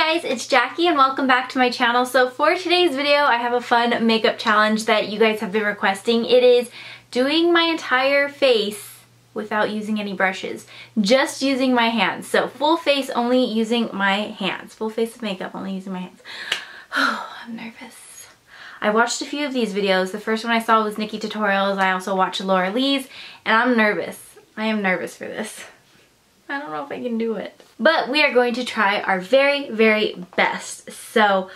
Hi guys, it's Jackie and welcome back to my channel. So for today's video, I have a fun makeup challenge that you guys have been requesting. It is doing my entire face without using any brushes, just using my hands. So full face, only using my hands. Full face of makeup, only using my hands. Oh, I'm nervous. I watched a few of these videos. The first one I saw was Nikki Tutorials. I also watched Laura Lee's, and I'm nervous. I am nervous for this. I don't know if I can do it. But we are going to try our very, very best. So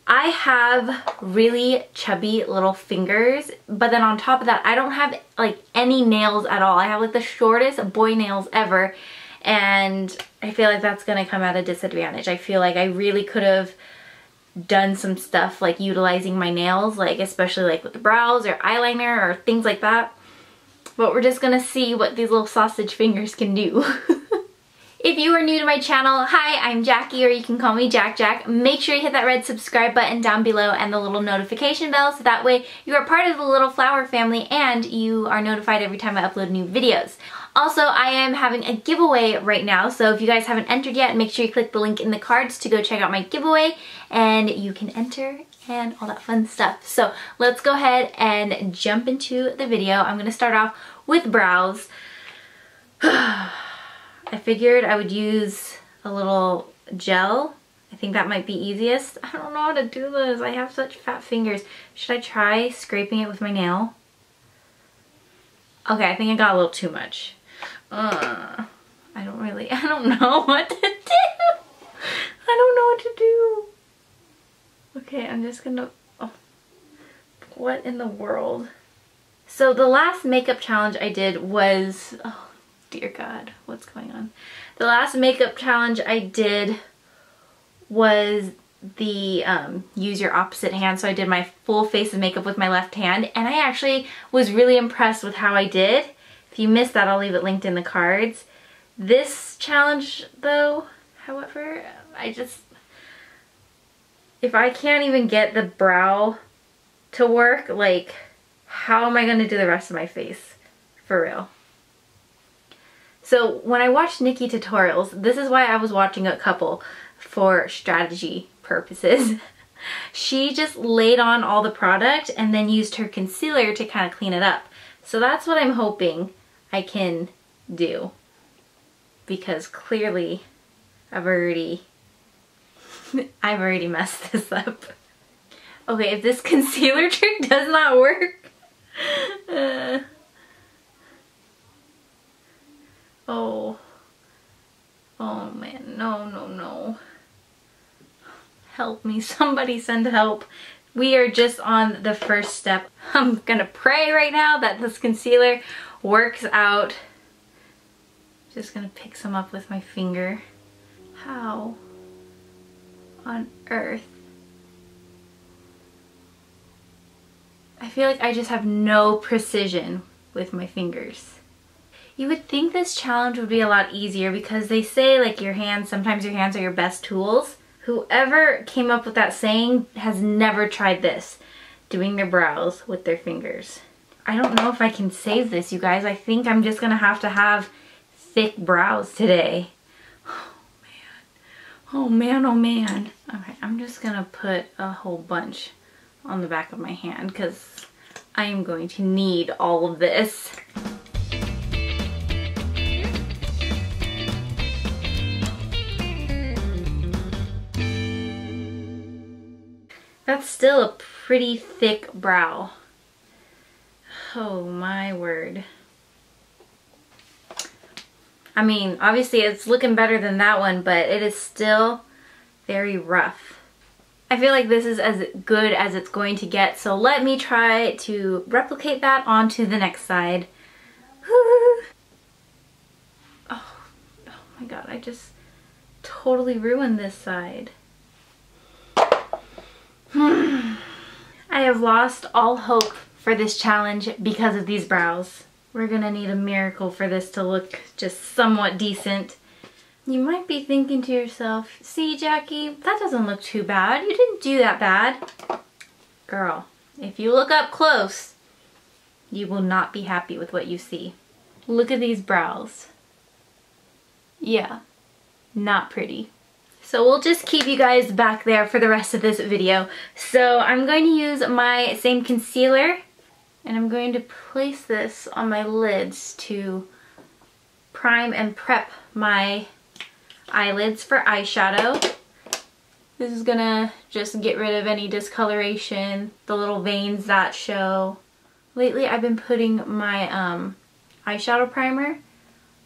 I have really chubby little fingers, but then on top of that, I don't have like any nails at all. I have like the shortest boy nails ever, and I feel like that's gonna come at a disadvantage. I feel like I really could have done some stuff like utilizing my nails, like especially like with the brows or eyeliner or things like that. But we're just gonna see what these little sausage fingers can do. If you are new to my channel, hi, I'm Jackie, or you can call me JaaackJack. Make sure you hit that red subscribe button down below and the little notification bell, so that way you are part of the little flower family and you are notified every time I upload new videos. Also, I am having a giveaway right now, so if you guys haven't entered yet, make sure you click the link in the cards to go check out my giveaway and you can enter and all that fun stuff. So let's go ahead and jump into the video. I'm gonna start off with brows. I figured I would use a little gel. I think that might be easiest. I don't know how to do this. I have such fat fingers. Should I try scraping it with my nail? Okay, I think I got a little too much. I don't know what to do. I don't know what to do. Okay, I'm just gonna, oh, what in the world? So the last makeup challenge I did was, oh dear God, what's going on? The last makeup challenge I did was the use your opposite hand. So I did my full face of makeup with my left hand, and I actually was really impressed with how I did. If you missed that, I'll leave it linked in the cards. This challenge though, however, if I can't even get the brow to work, like, how am I gonna do the rest of my face? For real. So when I watched Nikki Tutorials, this is why I was watching a couple for strategy purposes. She just laid on all the product and then used her concealer to kind of clean it up. So that's what I'm hoping I can do, because clearly I've already messed this up. Okay, if this concealer trick does not work, oh man, no. Help me, somebody send help. We are just on the first step. I'm gonna pray right now that this concealer works out. Just gonna pick some up with my finger. How on earth? I feel like I just have no precision with my fingers. You would think this challenge would be a lot easier because they say like sometimes your hands are your best tools. Whoever came up with that saying has never tried this, doing their brows with their fingers. I don't know if I can save this, you guys. I think I'm just gonna have to have thick brows today. Oh man, oh man. Okay, I'm just gonna put a whole bunch on the back of my hand because I am going to need all of this. That's still a pretty thick brow. Oh my word. I mean, obviously it's looking better than that one, but it is still very rough. I feel like this is as good as it's going to get, so let me try to replicate that onto the next side. Oh my God, I just totally ruined this side. I have lost all hope for this challenge because of these brows. We're gonna need a miracle for this to look just somewhat decent. You might be thinking to yourself, see Jackie, that doesn't look too bad. You didn't do that bad. Girl, if you look up close, you will not be happy with what you see. Look at these brows. Yeah, not pretty. So we'll just keep you guys back there for the rest of this video. So I'm going to use my same concealer and I'm going to place this on my lids to prime and prep my eyelids for eyeshadow. This is gonna just get rid of any discoloration, the little veins that show. Lately I've been putting my eyeshadow primer,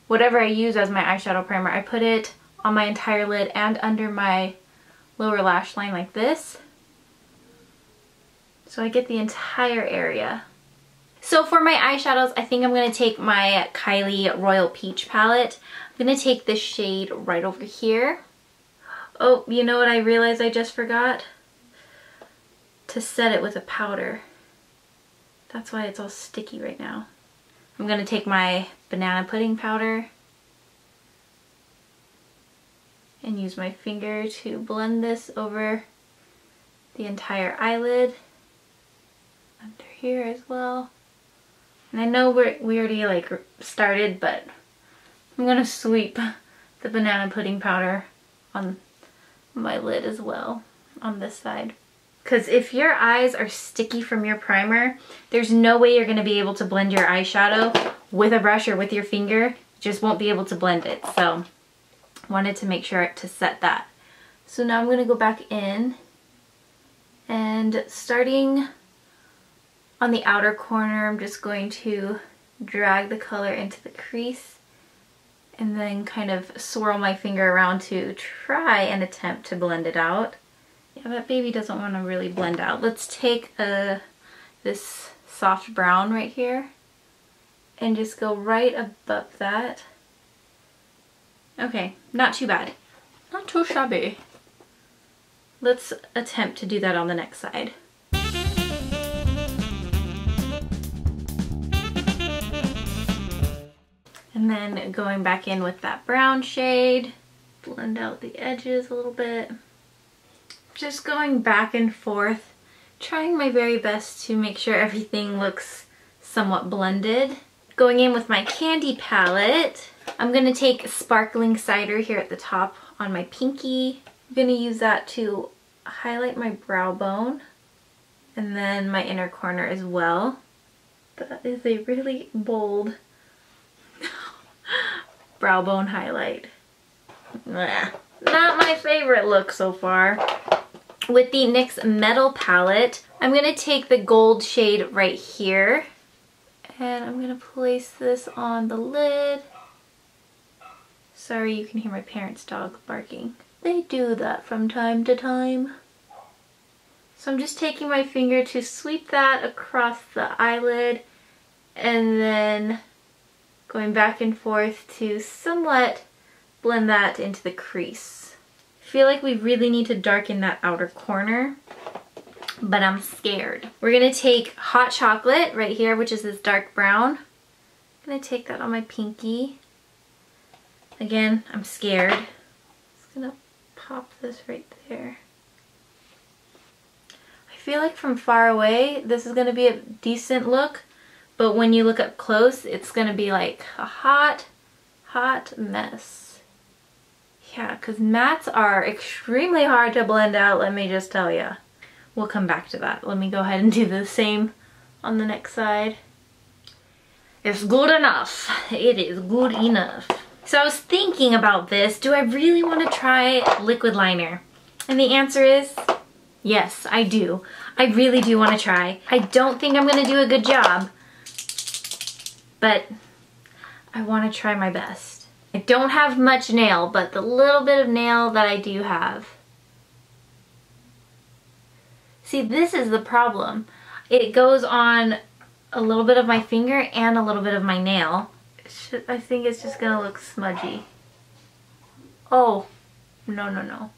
whatever I use as my eyeshadow primer, I put it on my entire lid and under my lower lash line like this. So I get the entire area. So for my eyeshadows, I think I'm going to take my Kylie Royal Peach palette. I'm going to take this shade right over here. Oh, you know what I realized I just forgot? To set it with a powder. That's why it's all sticky right now. I'm going to take my banana pudding powder and use my finger to blend this over the entire eyelid, under here as well. And I know we already like started, but I'm gonna sweep the banana pudding powder on my lid as well on this side. Because if your eyes are sticky from your primer, there's no way you're gonna be able to blend your eyeshadow with a brush or with your finger. You just won't be able to blend it. So wanted to make sure to set that. So now I'm going to go back in and starting on the outer corner, I'm just going to drag the color into the crease and then kind of swirl my finger around to try and attempt to blend it out. Yeah, that baby doesn't want to really blend out. Let's take this soft brown right here and just go right above that. Okay, not too bad. Not too shabby. Let's attempt to do that on the next side. And then going back in with that brown shade, blend out the edges a little bit. Just going back and forth, trying my very best to make sure everything looks somewhat blended. Going in with my candy palette, I'm going to take Sparkling Cider here at the top on my pinky. I'm going to use that to highlight my brow bone and then my inner corner as well. That is a really bold brow bone highlight. Not my favorite look so far. With the NYX Metal palette, I'm going to take the gold shade right here and I'm going to place this on the lid. Sorry, you can hear my parents' dog barking. They do that from time to time. So I'm just taking my finger to sweep that across the eyelid and then going back and forth to somewhat blend that into the crease. I feel like we really need to darken that outer corner, but I'm scared. We're gonna take Hot Chocolate right here, which is this dark brown. I'm gonna take that on my pinky. Again, I'm scared. Just gonna pop this right there. I feel like from far away, this is gonna be a decent look, but when you look up close, it's gonna be like a hot, hot mess. Yeah, because mattes are extremely hard to blend out, let me just tell you. We'll come back to that. Let me go ahead and do the same on the next side. It's good enough. It is good enough. So I was thinking about this. Do I really want to try liquid liner? And the answer is yes, I do. I really do want to try. I don't think I'm going to do a good job, but I want to try my best. I don't have much nail, but the little bit of nail that I do have. See, this is the problem. It goes on a little bit of my finger and a little bit of my nail. I think it's just gonna look smudgy. Oh, no, no, no.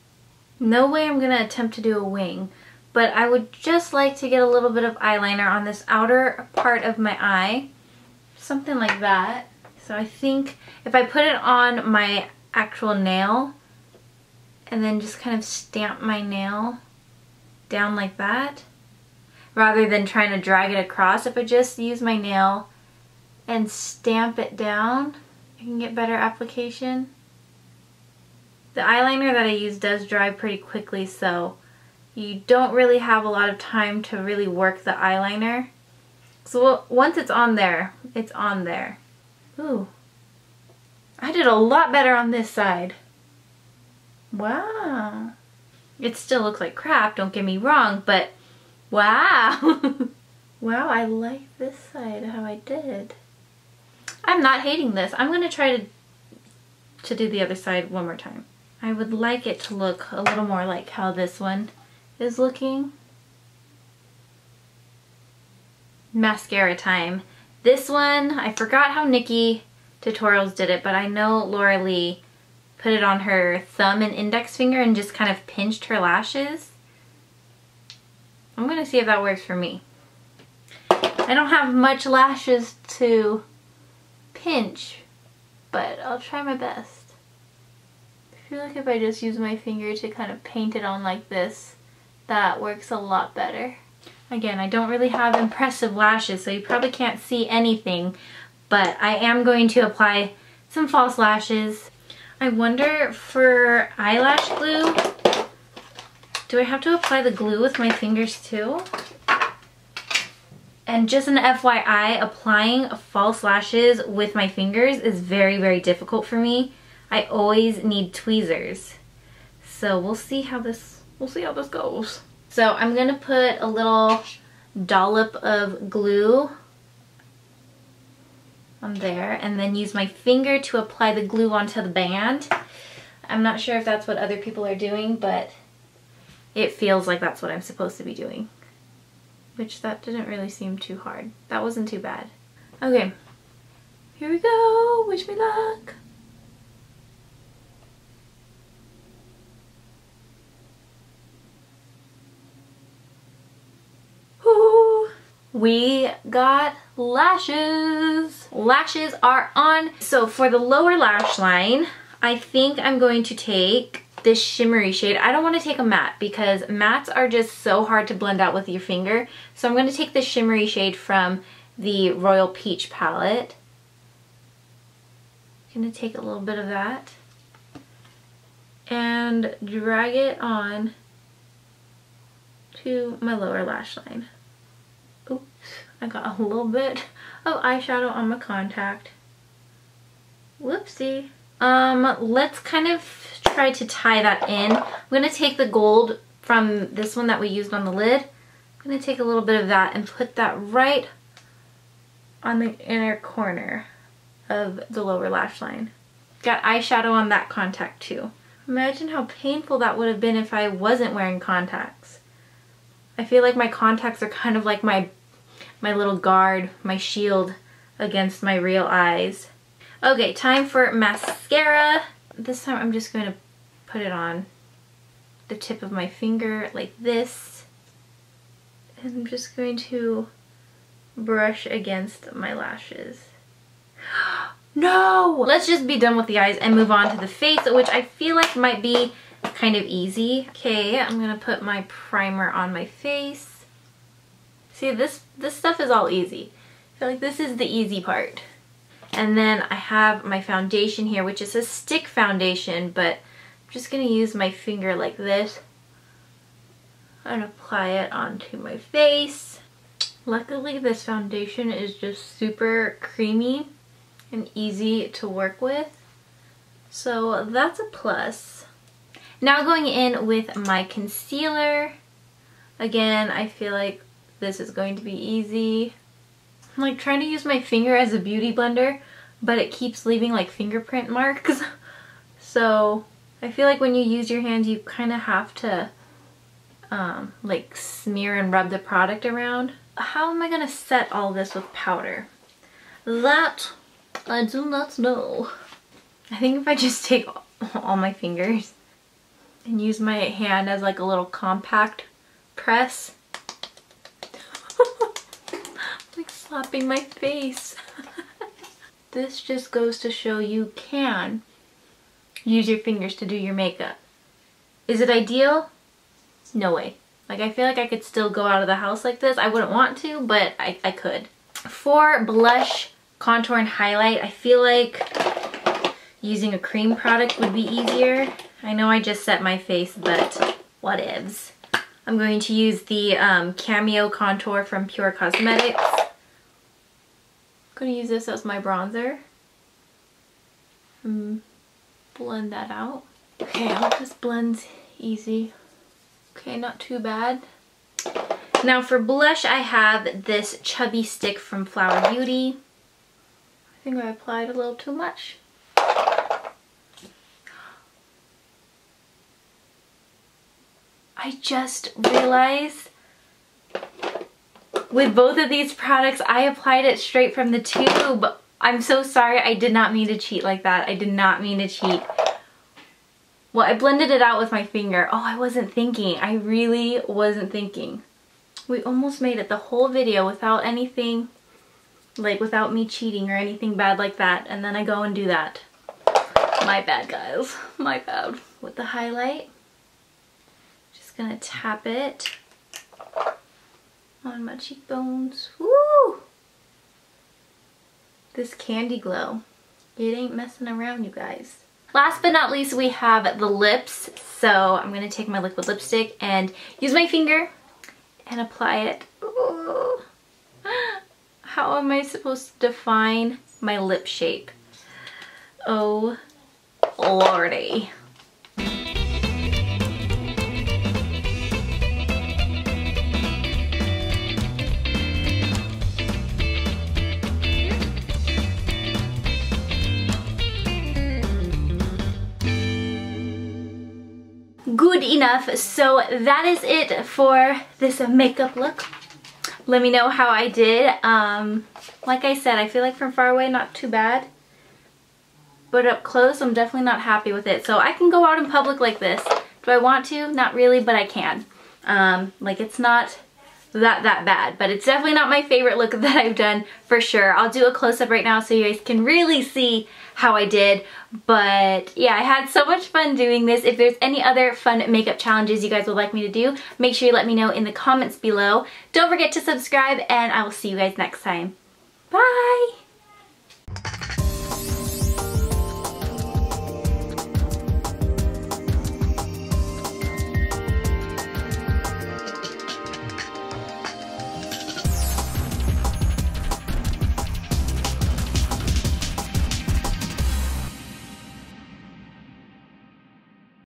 No way I'm gonna attempt to do a wing, but I would just like to get a little bit of eyeliner on this outer part of my eye. Something like that. So I think if I put it on my actual nail and then just kind of stamp my nail down like that, rather than trying to drag it across, if I just use my nail and stamp it down, I can get better application. The eyeliner that I use does dry pretty quickly, so you don't really have a lot of time to really work the eyeliner. So once it's on there, it's on there. Ooh. I did a lot better on this side. Wow. It still looks like crap, don't get me wrong, but wow. Wow, I like this side, how I did. I'm not hating this. I'm gonna try to do the other side one more time. I would like it to look a little more like how this one is looking. Mascara time. This one, I forgot how Nikki Tutorials did it, but I know Laura Lee put it on her thumb and index finger and just kind of pinched her lashes. I'm gonna see if that works for me. I don't have much lashes to pinch, but I'll try my best. I feel like if I just use my finger to kind of paint it on like this, that works a lot better. Again, I don't really have impressive lashes, so you probably can't see anything, but I am going to apply some false lashes. I wonder, for eyelash glue, do I have to apply the glue with my fingers too? And just an FYI, applying false lashes with my fingers is very, very difficult for me. I always need tweezers. So we'll see how this goes. So I'm gonna put a little dollop of glue on there and then use my finger to apply the glue onto the band. I'm not sure if that's what other people are doing, but it feels like that's what I'm supposed to be doing. Which that didn't really seem too hard. That wasn't too bad. Okay, here we go. Wish me luck. Ooh, we got lashes. Lashes are on. So for the lower lash line, I think I'm going to take this shimmery shade. I don't want to take a matte because mattes are just so hard to blend out with your finger. So I'm going to take the shimmery shade from the Royal Peach palette. I'm going to take a little bit of that and drag it on to my lower lash line. Oops, I got a little bit of eyeshadow on my contact. Whoopsie. Let's kind of try to tie that in. I'm going to take the gold from this one that we used on the lid. I'm going to take a little bit of that and put that right on the inner corner of the lower lash line. Got eyeshadow on that contact too. Imagine how painful that would have been if I wasn't wearing contacts. I feel like my contacts are kind of like my little guard, my shield against my real eyes. Okay, time for mascara. This time I'm just going to put it on the tip of my finger like this. And I'm just going to brush against my lashes. No! Let's just be done with the eyes and move on to the face, which I feel like might be kind of easy. Okay, I'm going to put my primer on my face. See, this stuff is all easy. I feel like this is the easy part. And then I have my foundation here, which is a stick foundation, but I'm just going to use my finger like this and apply it onto my face. Luckily, this foundation is just super creamy and easy to work with, so that's a plus. Now going in with my concealer. Again, I feel like this is going to be easy. I'm like trying to use my finger as a beauty blender, but it keeps leaving like fingerprint marks. So I feel like when you use your hands, you kind of have to like smear and rub the product around. How am I gonna set all this with powder? That I do not know. I think if I just take all my fingers and use my hand as like a little compact press. Like slapping my face. This just goes to show you can use your fingers to do your makeup. Is it ideal? No way. Like, I feel like I could still go out of the house like this. I wouldn't want to, but I could. For blush, contour, and highlight, I feel like using a cream product would be easier. I know I just set my face, but whatevs. I'm going to use the Cameo Contour from Pure Cosmetics. I'm going to use this as my bronzer. Blend that out. Okay, I hope this blends easy. Okay, not too bad. Now for blush, I have this Chubby Stick from Flower Beauty. I think I applied a little too much. I just realized with both of these products, I applied it straight from the tube. I'm so sorry. I did not mean to cheat like that. I did not mean to cheat. Well, I blended it out with my finger. Oh, I wasn't thinking. I really wasn't thinking. We almost made it the whole video without anything, like without me cheating or anything bad like that. And then I go and do that. My bad, guys. My bad. With the highlight. Just gonna tap it on my cheekbones. Woo! This candy glow. It ain't messing around, you guys. Last but not least, we have the lips. So I'm gonna take my liquid lipstick and use my finger and apply it. Ooh. How am I supposed to define my lip shape? Oh, lordy. Good enough. So that is it for this makeup look. Let me know how I did. Like I said, I feel like from far away not too bad, but up close I'm definitely not happy with it. So I can go out in public like this. Do I want to? Not really, but I can. Like it's not that bad, but it's definitely not my favorite look that I've done for sure. I'll do a close-up right now so you guys can really see how I did. But yeah, I had so much fun doing this. If there's any other fun makeup challenges you guys would like me to do, make sure you let me know in the comments below. Don't forget to subscribe, and I will see you guys next time. Bye!